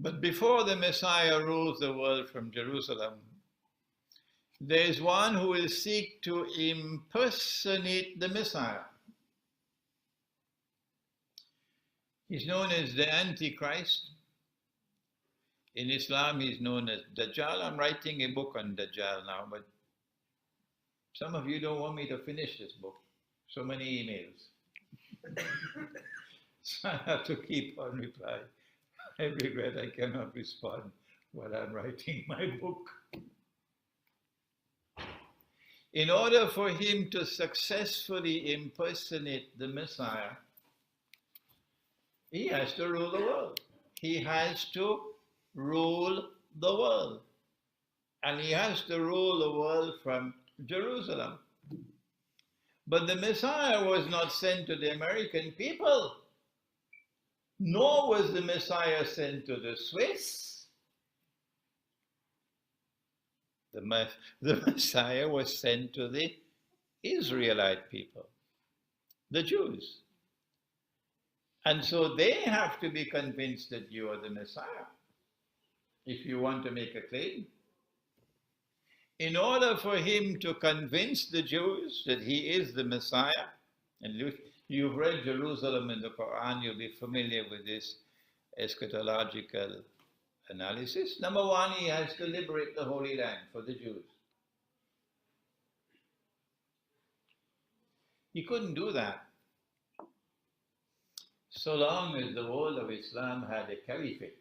But before the Messiah rules the world from Jerusalem, there is one who will seek to impersonate the Messiah. He's known as the Antichrist. In Islam, he's known as Dajjal. I'm writing a book on Dajjal now, but some of you don't want me to finish this book. So many emails. So I have to keep on replying. I regret I cannot respond while I'm writing my book. In order for him to successfully impersonate the Messiah, he has to rule the world. He has to rule the world. And he has to rule the world from Jerusalem. But the Messiah was not sent to the American people, nor was the Messiah sent to the Swiss. The Messiah was sent to the Israelite people, the Jews. And so they have to be convinced that you are the Messiah if you want to make a claim. In order for him to convince the Jews that he is the Messiah, and you've read Jerusalem in the Quran, you'll be familiar with this eschatological analysis. Number one, he has to liberate the Holy Land for the Jews. He couldn't do that so long as the world of Islam had a caliphate.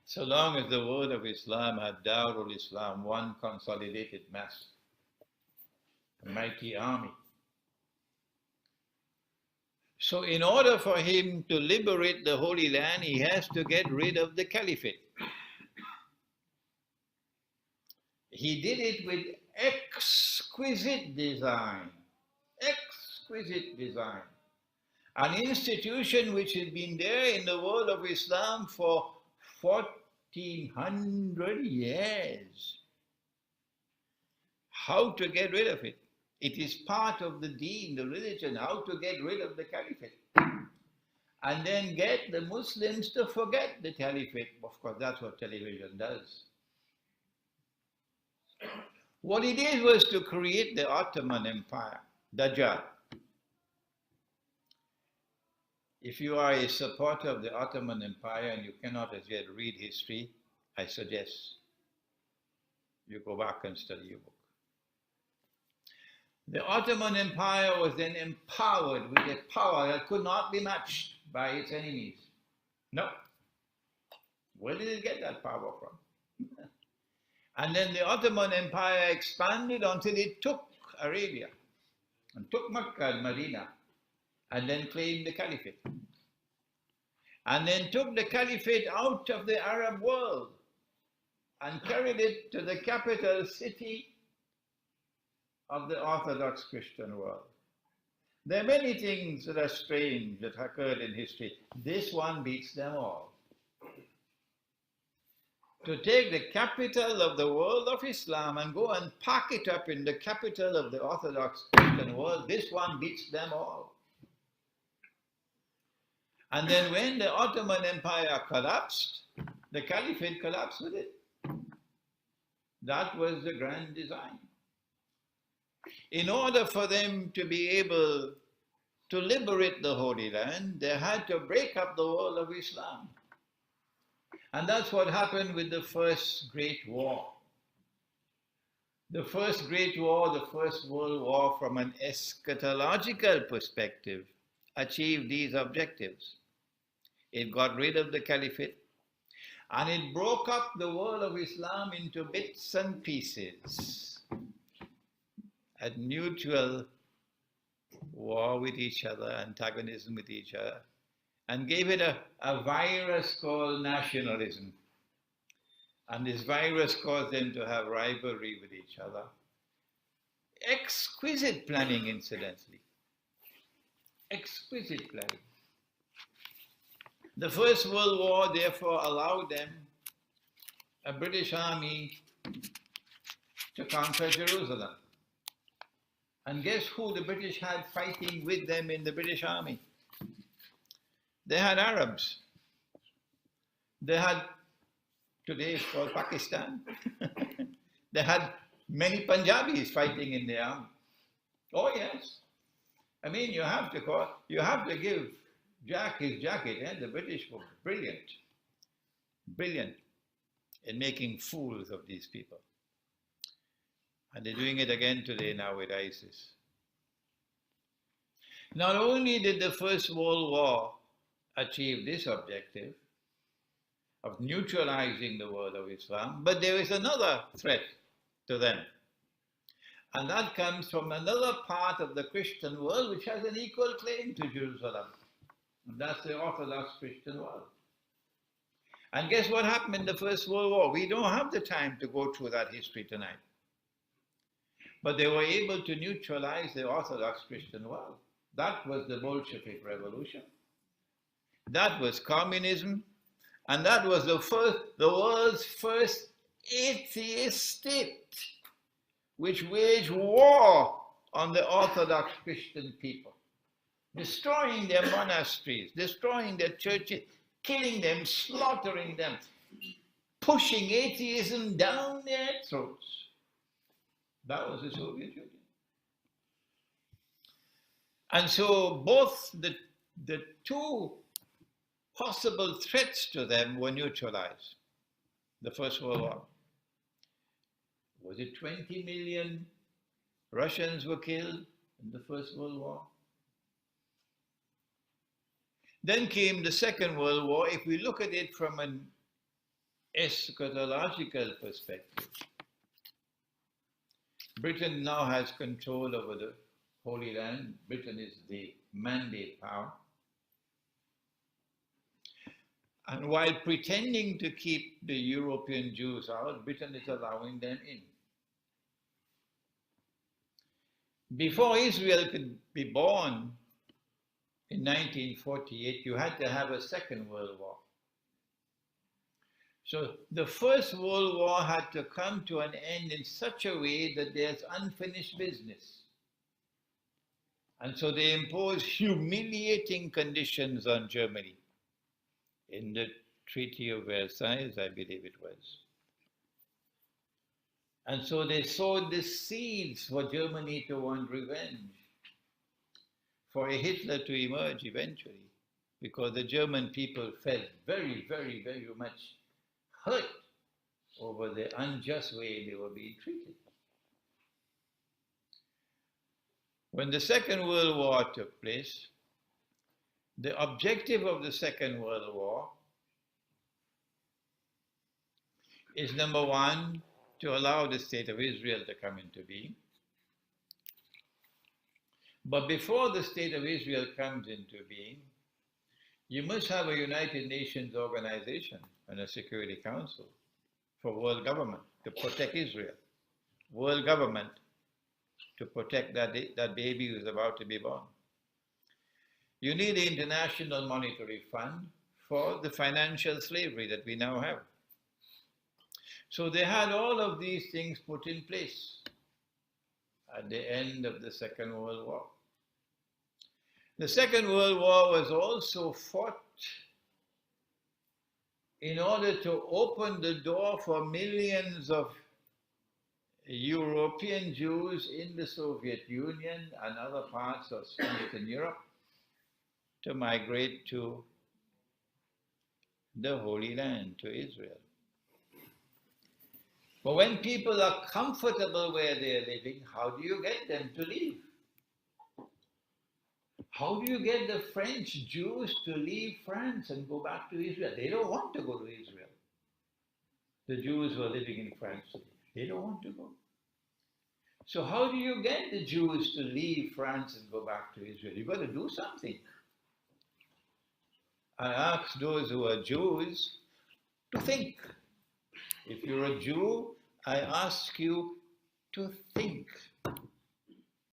So long as the world of Islam had Darul Islam, one consolidated mass, a mighty army. So in order for him to liberate the Holy Land, he has to get rid of the caliphate. He did it with exquisite design. Exquisite design. An institution which has been there in the world of Islam for 1400 years. How to get rid of it? It is part of the deen, the religion, how to get rid of the caliphate. And then get the Muslims to forget the caliphate. Of course, that's what television does. What he did was to create the Ottoman Empire, Dajjal. If you are a supporter of the Ottoman Empire and you cannot as yet read history, I suggest you go back and study your book. The Ottoman Empire was then empowered with a power that could not be matched by its enemies. No. Where did it get that power from? And then the Ottoman Empire expanded until it took Arabia and took Mecca and Medina, and then claimed the caliphate. And then took the caliphate out of the Arab world and carried it to the capital city of the Orthodox Christian world. There are many things that are strange that occurred in history. This one beats them all. To take the capital of the world of Islam and go and pack it up in the capital of the Orthodox Christian world, this one beats them all. And then when the Ottoman Empire collapsed, the caliphate collapsed with it. That was the grand design. In order for them to be able to liberate the Holy Land, they had to break up the world of Islam. And that's what happened with the First Great War. The First Great War, the First World War, from an eschatological perspective, achieved these objectives. It got rid of the caliphate, and it broke up the world of Islam into bits and pieces at mutual war with each other, antagonism with each other, and gave it a virus called nationalism. And this virus caused them to have rivalry with each other. Exquisite planning, incidentally. Exquisite planning. The First World War, therefore, allowed them, a British army, to conquer Jerusalem. And guess who the British had fighting with them in the British army? They had Arabs. They had, today it's called Pakistan. They had many Punjabis fighting in the army. Oh yes. I mean, you have to give Jack his jacket. The British were brilliant in making fools of these people. And they're doing it again today now with ISIS. Not only did the First World War achieve this objective of neutralizing the world of Islam, but there is another threat to them. And that comes from another part of the Christian world which has an equal claim to Jerusalem. And that's the Orthodox Christian world. And guess what happened in the First World War? We don't have the time to go through that history tonight. But they were able to neutralize the Orthodox Christian world. That was the Bolshevik Revolution. That was communism. And that was the world's first atheist state, which waged war on the Orthodox Christian people, destroying their monasteries, destroying their churches, killing them, slaughtering them, pushing atheism down their throats. That was the Soviet Union. And so both the two possible threats to them were neutralized. The First World War. Was it 20 million Russians were killed in the First World War? Then came the Second World War. If we look at it from an eschatological perspective, Britain now has control over the Holy Land. Britain is the mandate power. And while pretending to keep the European Jews out, Britain is allowing them in. Before Israel could be born in 1948, you had to have a Second World War. So the First World War had to come to an end in such a way that there's unfinished business. And so they imposed humiliating conditions on Germany in the Treaty of Versailles, I believe it was. And so they sowed the seeds for Germany to want revenge, for a Hitler to emerge eventually, because the German people felt very, very, very much hurt over the unjust way they were being treated. When the Second World War took place, the objective of the Second World War is, number one, to allow the State of Israel to come into being. But before the State of Israel comes into being, you must have a United Nations organization and a Security Council for world government to protect Israel. World government to protect that baby who's about to be born. You need the International Monetary Fund for the financial slavery that we now have. So they had all of these things put in place at the end of the Second World War. The Second World War was also fought in order to open the door for millions of European Jews in the Soviet Union and other parts of Eastern Europe to migrate to the Holy Land, to Israel. But when people are comfortable where they're living, how do you get them to leave? How do you get the French Jews to leave France and go back to Israel? They don't want to go to Israel. The Jews who are living in France today, they don't want to go. So how do you get the Jews to leave France and go back to Israel? You've got to do something. I ask those who are Jews to think. If you're a Jew, I ask you to think.